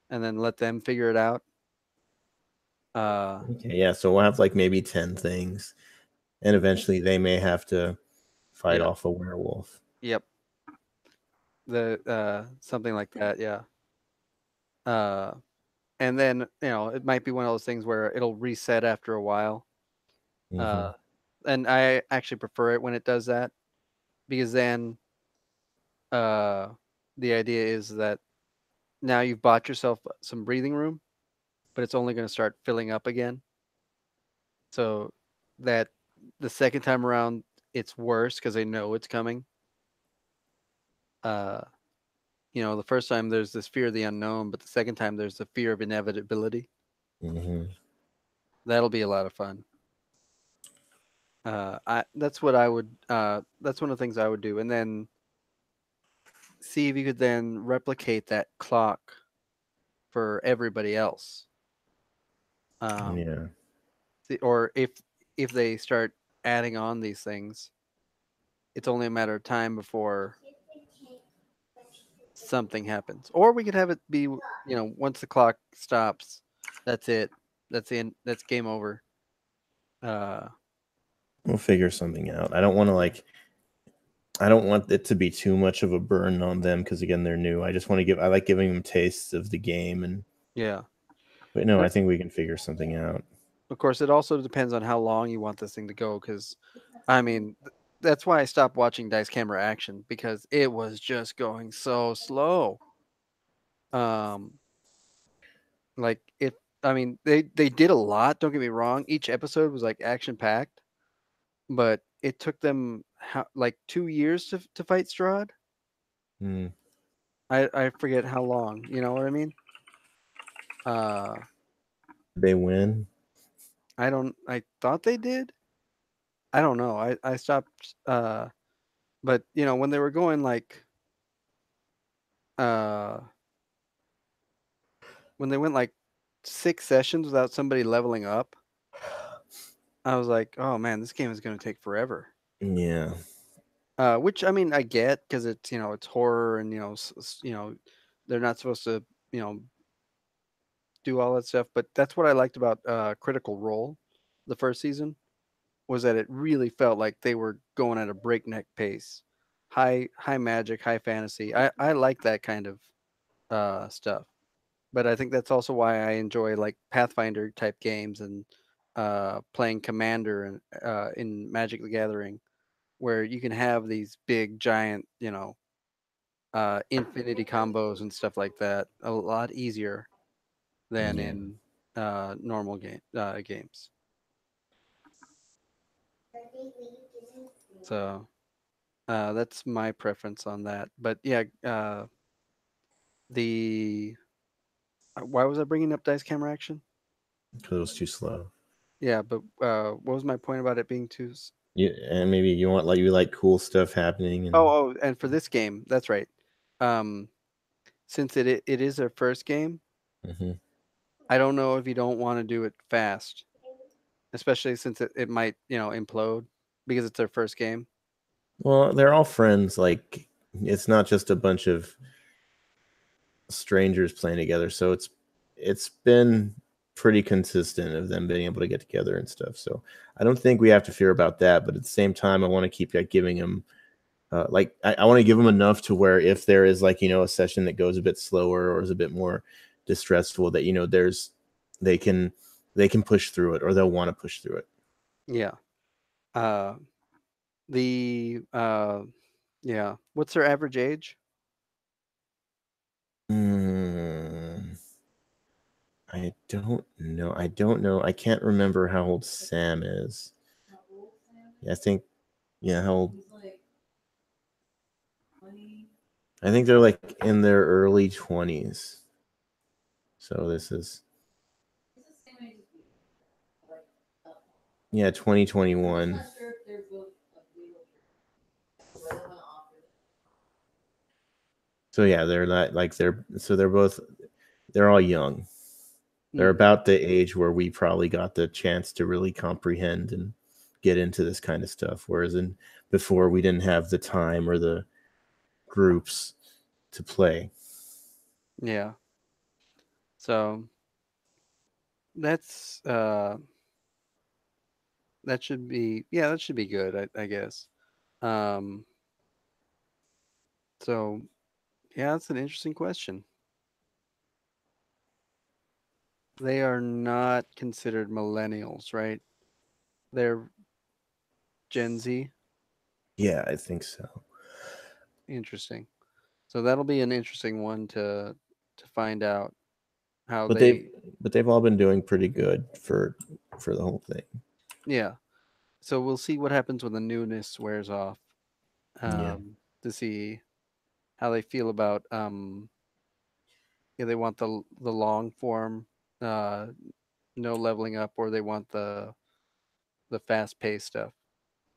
and then let them figure it out. Uh, Okay, yeah, so we'll have like maybe 10 things, and eventually they may have to fight yeah, off a werewolf. yep, the something like that, yeah. Uh, and then it might be one of those things where it'll reset after a while. Hmm. Uh, and I actually prefer it when it does that because then uh, the idea is that now you've bought yourself some breathing room, but it's only going to start filling up again. So that the second time around, it's worse because they know it's coming. Uh, the first time there's this fear of the unknown, but the second time there's the fear of inevitability. Hmm. That'll be a lot of fun. I that's what I would. That's one of the things I would do, and then see if you could then replicate that clock for everybody else. Um, Yeah. or if they start adding on these things, it's only a matter of time before something happens. Or we could have it be, once the clock stops, that's it. That's in. That's game over. Uh, We'll figure something out. I don't want it to be too much of a burden on them because again they're new. I like giving them tastes of the game and yeah. but no, And I think we can figure something out. of course, it also depends on how long you want this thing to go. Because, I mean, that's why I stopped watching Dice Camera Action because it was just going so slow. Um, like it. I mean, they did a lot. Don't get me wrong. Each episode was like action packed, but it took them like 2 years to fight Strahd. Hmm. I forget how long. You know what I mean? Uh, They win. I don't. I thought they did. I don't know. I stopped. But when they were going like uh when they went like 6 sessions without somebody leveling up, I was like, oh man, this game is going to take forever. Yeah. Which I mean, I get because it's it's horror and they're not supposed to you know do all that stuff. But that's what I liked about Critical Role, the first season, was that it really felt like they were going at a breakneck pace, high magic, high fantasy. I like that kind of stuff. but I think that's also why I enjoy like Pathfinder type games and playing Commander and in Magic the Gathering, where you can have these big giant, infinity combos and stuff like that a lot easier than Yeah. in normal games. So that's my preference on that. But yeah, the why was I bringing up dice camera action? Because it was too slow. Yeah, but what was my point about it being too? And maybe you want you like cool stuff happening. And And for this game, that's right. Um, since it is their first game, Mhm. I don't know if you don't want to do it fast, especially since it might implode because it's their first game. Well, they're all friends. Like it's not just a bunch of strangers playing together. So it's been pretty consistent of them being able to get together and stuff. So I don't think we have to fear about that. But at the same time, I want to keep giving them I want to give them enough to where if there is a session that goes a bit slower or is a bit more distressful, that there's they can push through it or they'll want to push through it. Yeah. Uh, the yeah. What's their average age? I don't know. I don't know. I can't remember how old Sam is. I think, how old? I think they're like in their early 20s. So this is 2021. So yeah, they're not like they're all young. They're about the age where we probably got the chance to really comprehend and get into this kind of stuff. Whereas before we didn't have the time or the groups to play. Yeah. So that's that should be good, I guess. Um, so yeah, that's an interesting question. They are not considered millennials, right? They're Gen Z. Yeah, I think so. Interesting. So that'll be an interesting one to find out how But they. they've all been doing pretty good for the whole thing. Yeah. So we'll see what happens when the newness wears off. Yeah. To see how they feel about they want the long form uh no leveling up, or they want the fast paced stuff.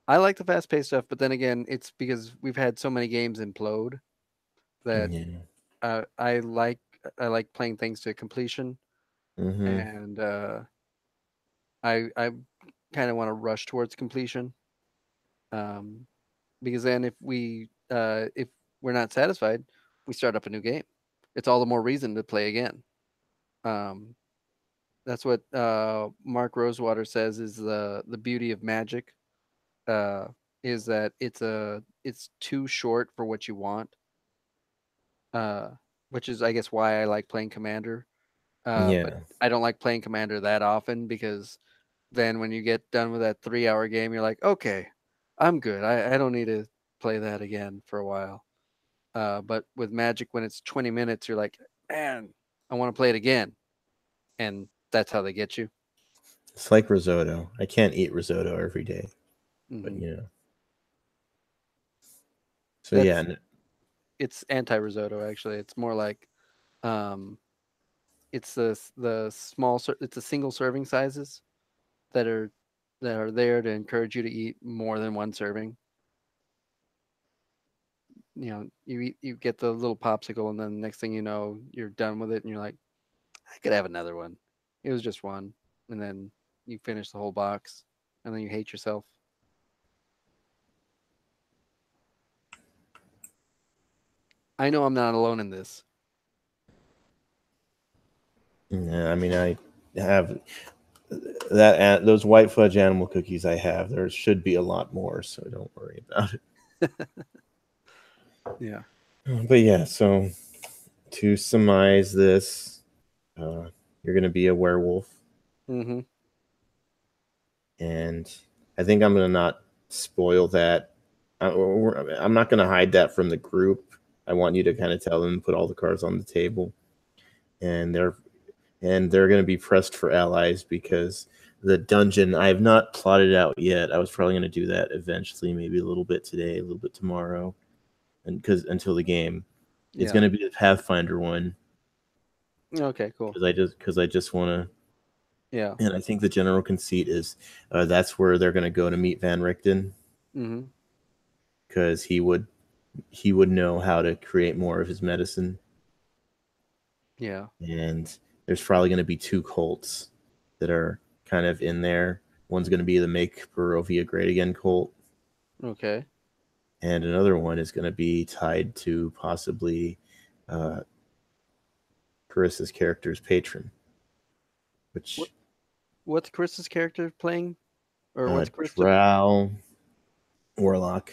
I like the fast paced stuff, but then again, it's because we've had so many games implode that Yeah. I like playing things to completion, Mm-hmm. and I kind of want to rush towards completion, um, because then if we're not satisfied, we start up a new game. It's all the more reason to play again. Um, that's what Mark Rosewater says is the beauty of Magic, uh, is that it's too short for what you want, uh, which is I guess why I like playing Commander. But Yeah. I don't like playing Commander that often because then when you get done with that 3 hour game, you're like, okay, I'm good. I don't need to play that again for a while. But with Magic, when it's 20 minutes, you're like, man, I want to play it again, and that's how they get you. It's like risotto. I can't eat risotto every day, but Hmm. So That's yeah, it's anti-risotto actually. It's more like um, it's the it's the single serving sizes that are there to encourage you to eat more than one serving. You get the little popsicle, and then next thing you know, you're done with it, and you're like, I could have another one. It was just one, and then you finish the whole box, and then you hate yourself. I know I'm not alone in this. yeah. I mean, I have those white fudge animal cookies. I have. There should be a lot more, so don't worry about it. Yeah. But yeah, so to surmise this, you're going to be a werewolf. Mm-hmm. And I think I'm going to not spoil that. I'm not going to hide that from the group. I want you to kind of tell them, put all the cards on the table, and they're going to be pressed for allies because the dungeon I have not plotted out yet. I was probably going to do that eventually, maybe a little bit today, a little bit tomorrow, and because until the game, it's Yeah. going to be the Pathfinder one. Okay, cool. Because I just want to. Yeah. And I think the general conceit is that's where they're going to go to meet Van Richten. Mm-hmm. Because he would know how to create more of his medicine. Yeah. And there's probably going to be 2 cults that are kind of in there. One's going to be the Make Barovia Great Again cult. Okay. And another one is going to be tied to possibly Carissa's character's patron. Which What's Chris's character playing? Or what's Chris? Drow Warlock.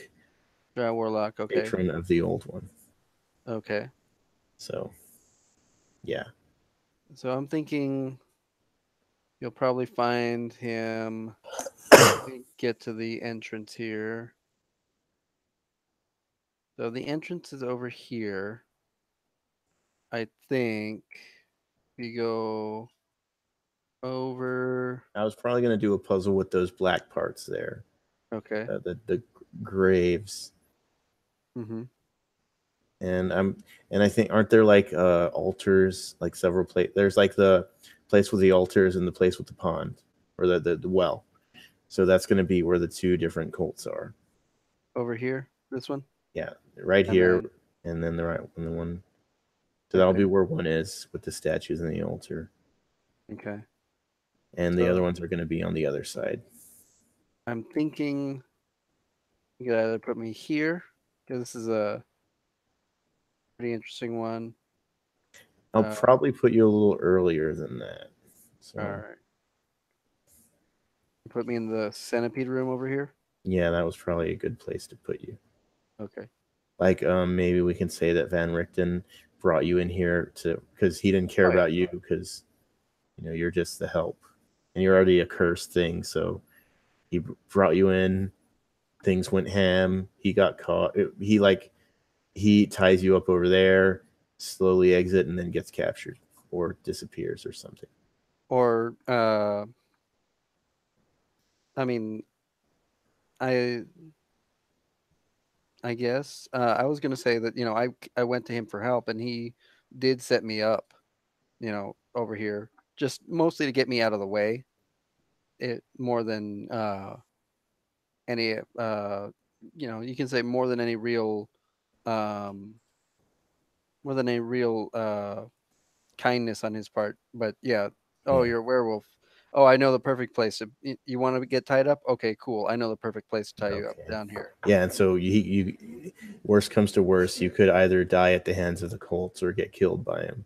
Drow Warlock. Okay. Patron of the old one. Okay. So, yeah. So I'm thinking you'll probably find him. Get to the entrance here. So the entrance is over here. I think we go over. I was probably going to do a puzzle with those black parts there. Okay. The graves. Mm-hmm. And I think aren't there like altars, like several there's like the place with the altars and the place with the pond or the well. So that's going to be where the 2 different cults are. Over here, this one. Yeah, right And here, then, and then the one. So that'll be where one is with the statues and the altar. Okay. And the other ones are going to be on the other side. I'm thinking you could either put me here because this is a pretty interesting one. I'll probably put you a little earlier than that. So. All right. Put me in the centipede room over here. Yeah, that was probably a good place to put you. Okay. Like maybe we can say that Van Richten brought you in here because he didn't care about you because you're just the help and you're already a cursed thing. So he brought you in. Things went ham. He got caught. He ties you up over there, slowly exit, and then gets captured or disappears or something. Or I mean, I guess I was gonna say that I went to him for help and he did set me up, over here just mostly to get me out of the way. It more than any you can say more than any real um more than a real kindness on his part. But yeah, Yeah. you're a werewolf. Oh, I know the perfect place. You want to get tied up? Okay, cool. I know the perfect place to tie you up down here. Yeah, and so you worst comes to worst, you could either die at the hands of the cults or get killed by him.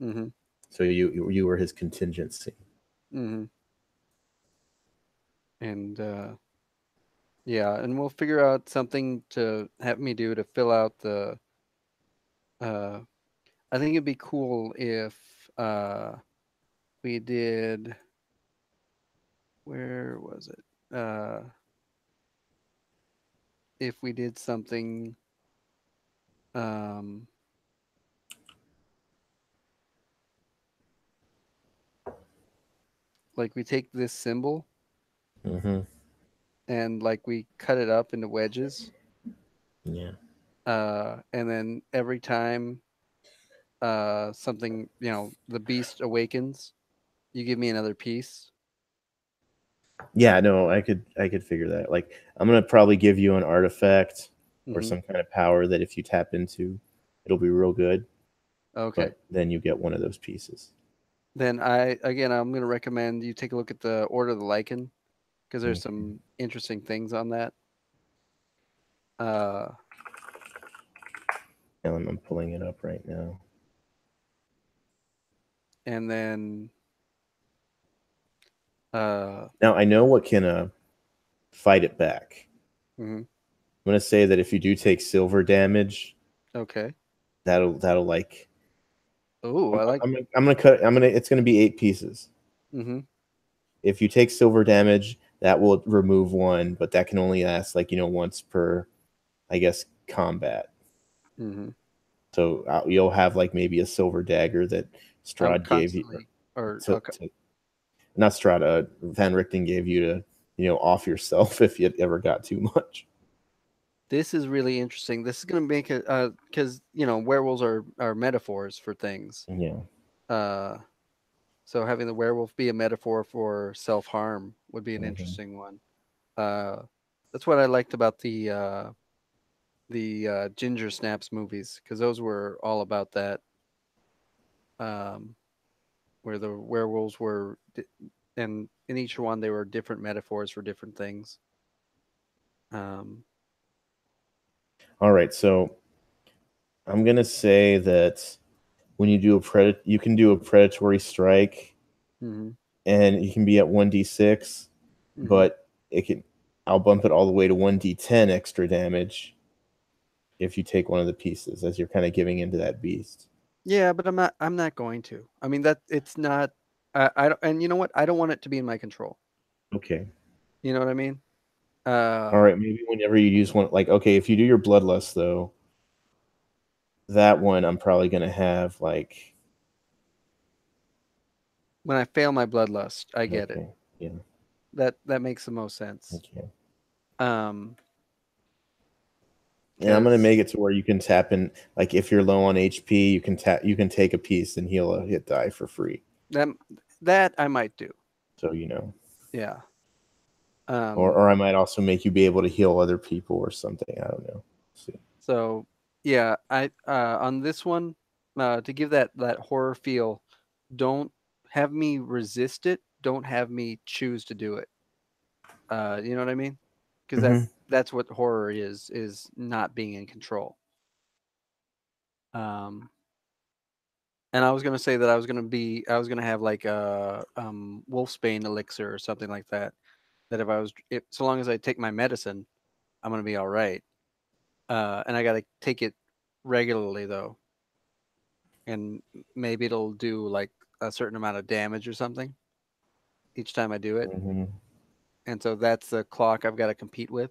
Mm-hmm. So you were his contingency. Mm-hmm. And yeah, and we'll figure out something to have me do to fill out the. I think it'd be cool if we did. Where was it? If we did something um like we take this symbol and like we cut it up into wedges. Yeah. And then every time something, the beast awakens, you give me another piece. Yeah, no, I could figure that. Like I'm gonna probably give you an artifact or some kind of power that if you tap into, it'll be real good. Okay. But then you get one of those pieces. Then I'm gonna recommend you take a look at the Order of the Lycan because there's some interesting things on that. And I'm pulling it up right now. And then now I know what can fight it back. I'm gonna say that if you do take silver damage, okay, that'll like Oh, I like. I'm gonna cut. It's gonna be 8 pieces. Mm-hmm. If you take silver damage, that will remove 1, but that can only last like once per, I guess, combat. Mm-hmm. So you'll have like maybe a silver dagger that Strahd gave you, Constantly, or to, to not Strahd, Van Richten gave you to off yourself if you ever got too much. this is really interesting. This is going to make it because werewolves are metaphors for things. Yeah. Uh, so having the werewolf be a metaphor for self harm would be an interesting one. That's what I liked about the Ginger Snaps movies, because those were all about that. Um, where the werewolves were, and in each one they were different metaphors for different things. Um, All right, so I'm gonna say that when you do you can do a predatory strike, mm-hmm, and you can be at 1d6, mm-hmm. but it can. I'll bump it all the way to 1d10 extra damage if you take one of the pieces, as you're kind of giving into that beast. Yeah, but I'm not going to. I mean, that it's not. I don't, and you know what? I don't want it to be in my control. Okay. You know what I mean? All right. Maybe whenever you use one, like, okay, if you do your bloodlust though, that one I'm probably gonna have like. When I fail my bloodlust, I get it. Okay. Yeah. That makes the most sense. Okay. Um, And I'm gonna because make it to where you can tap in, like if you're low on HP, you can take a piece and heal a hit die for free. that I might do. So Yeah. or I might also make you be able to heal other people or something. I don't know. See. So yeah, I on this one, to give that horror feel, don't have me resist it. Don't have me choose to do it. You know what I mean? Because Mm-hmm. that's what horror is not being in control. Um, and I was gonna say that I was gonna have like a wolfsbane elixir or something like that. That if so long as I take my medicine, I'm gonna be all right. And I gotta take it regularly though, and maybe it'll do like a certain amount of damage or something each time I do it. Mm-hmm. And so that's the clock I've got to compete with.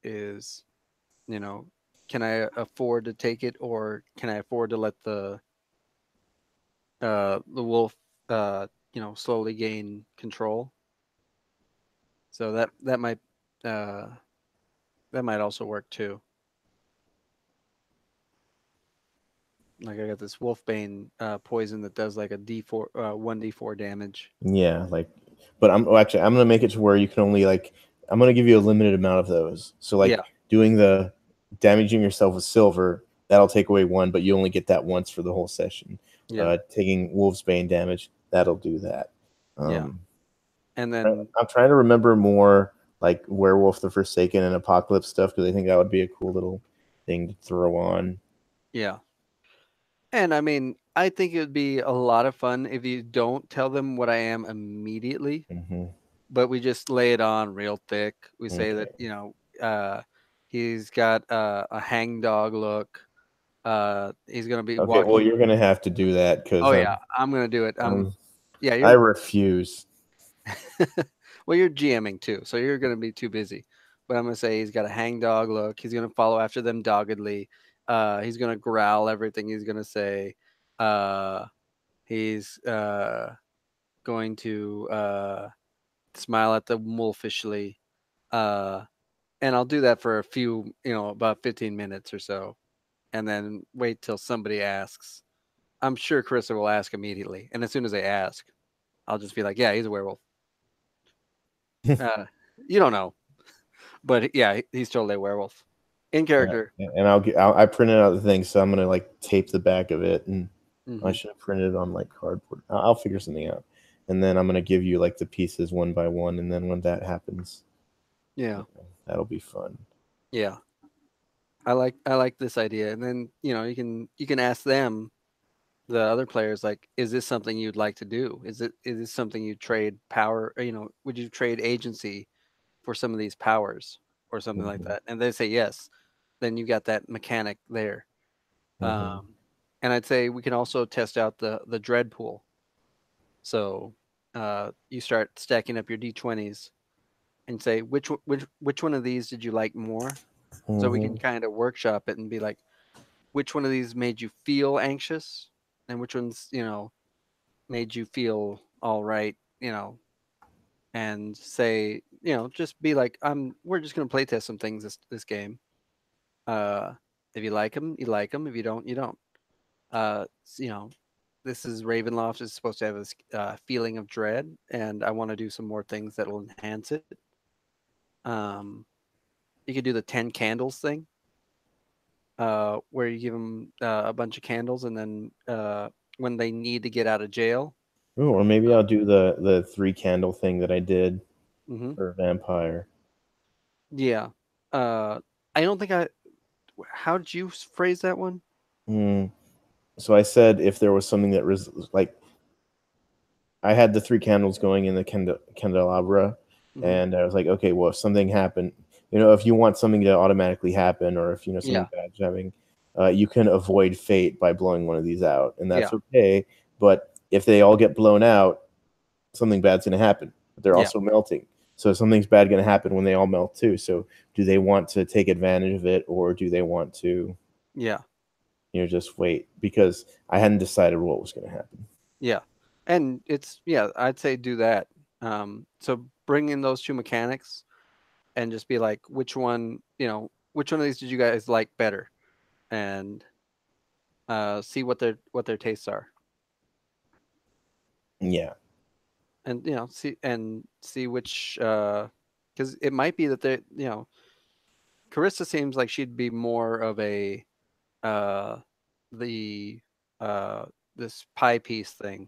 Is you know, can I afford to take it, or can I afford to let the wolf slowly gain control? So uh that might also work too. Like I got this wolfbane poison that does like a D4 1d4 damage. Yeah, like, but I'm gonna make it to where you can only like I'm gonna give you a limited amount of those. So Yeah, like doing the damaging yourself with silver, that'll take away 1, but you only get that once for the whole session. yeah, Taking Wolf's Bane damage, that'll do that. yeah. Um, And then I'm trying to remember more like Werewolf the Forsaken and Apocalypse stuff, because I think that would be a cool little thing to throw on. yeah. And I mean, I think it would be a lot of fun if you don't tell them what I am immediately, Mm-hmm. but we just lay it on real thick. We say that, Okay. he's got a hangdog look. He's gonna be Okay. Well, walking. you're gonna have to do that because Oh yeah, I'm gonna do it. Yeah, I you're refuse. well, you're GMing too, so you're gonna be too busy. But I'm gonna say he's got a hangdog look. He's gonna follow after them doggedly. He's gonna growl everything he's gonna say. Uh, he's going to smile at them wolfishly. Uh, and I'll do that for a few, about 15 minutes or so, and then wait till somebody asks. I'm sure Carissa will ask immediately, and as soon as they ask, I'll just be like, "Yeah, he's a werewolf." Uh, you don't know, but yeah, he's totally a werewolf in character. And I printed out the thing, so I'm gonna like tape the back of it, and I Hmm. should have printed it on like cardboard. I'll figure something out, and then I'm gonna give you like the pieces one by one, and then when that happens, Yeah, that'll be fun. yeah. I like this idea, and then you can ask them, the other players, like, is this something you'd like to do? Is this something you trade power? Or, would you trade agency for some of these powers or something like Hmm. that? And they say yes, then you got that mechanic there. Hmm. Um, And I'd say we can also test out the dread pool. So you start stacking up your d20s and say which one of these did you like more? So we can Mhm. kind of workshop it and be like, which one of these made you feel anxious, and which ones made you feel all right, and say just be like, we're just gonna play test some things this game. Uh, if you like them, you like them. If you don't, you don't. S- you know, this is Ravenloft is supposed to have this feeling of dread, and I want to do some more things that will enhance it. Um, you could do the 10 candles thing, where you give them a bunch of candles, and then when they need to get out of jail. Ooh, or maybe I'll do the 3 candle thing that I did Hmm. for vampire. Yeah. Uh, I don't think I. How did you phrase that one? Mm. So I said if there was something that was like I had the 3 candles going in the candelabra, Hmm. and I was like, okay, well, if something happened, if you want something to automatically happen, or if something Yeah. bad's happening, you can avoid fate by blowing one of these out, and that's Yeah. okay. But if they all get blown out, something bad's going to happen. But they're Yeah. also melting, so something's bad going to happen when they all melt too. So do they want to take advantage of it, or do they want to, Yeah. just wait? Because I hadn't decided what was going to happen. Yeah. And I'd say do that. So bring in those two mechanics and just be like, which one of these did you guys like better? And see what their tastes are. Yeah. And see which because it might be that Carissa seems like she'd be more of a uh the this pie piece thing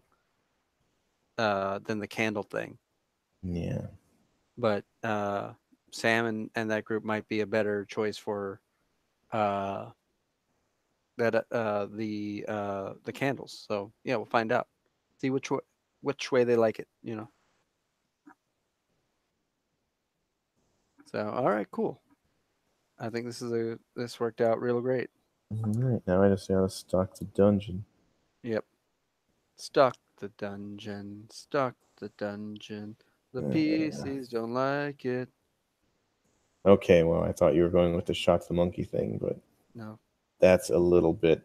than the candle thing. Yeah. But Sam and that group might be a better choice for uh the candles. So yeah, we'll find out. See which way they like it. So all right, cool. I think this worked out real great. All right. Now I just gotta stock the dungeon. Yep. Stuck the dungeon. Stuck the dungeon. The PCs don't like it. Okay, well, I thought you were going with the shot the monkey thing, but No. that's a little bit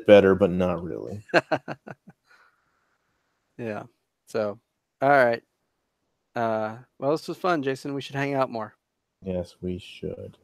better, but not really. Yeah. So, all right. Well, this was fun, Jason. We should hang out more. Yes, we should.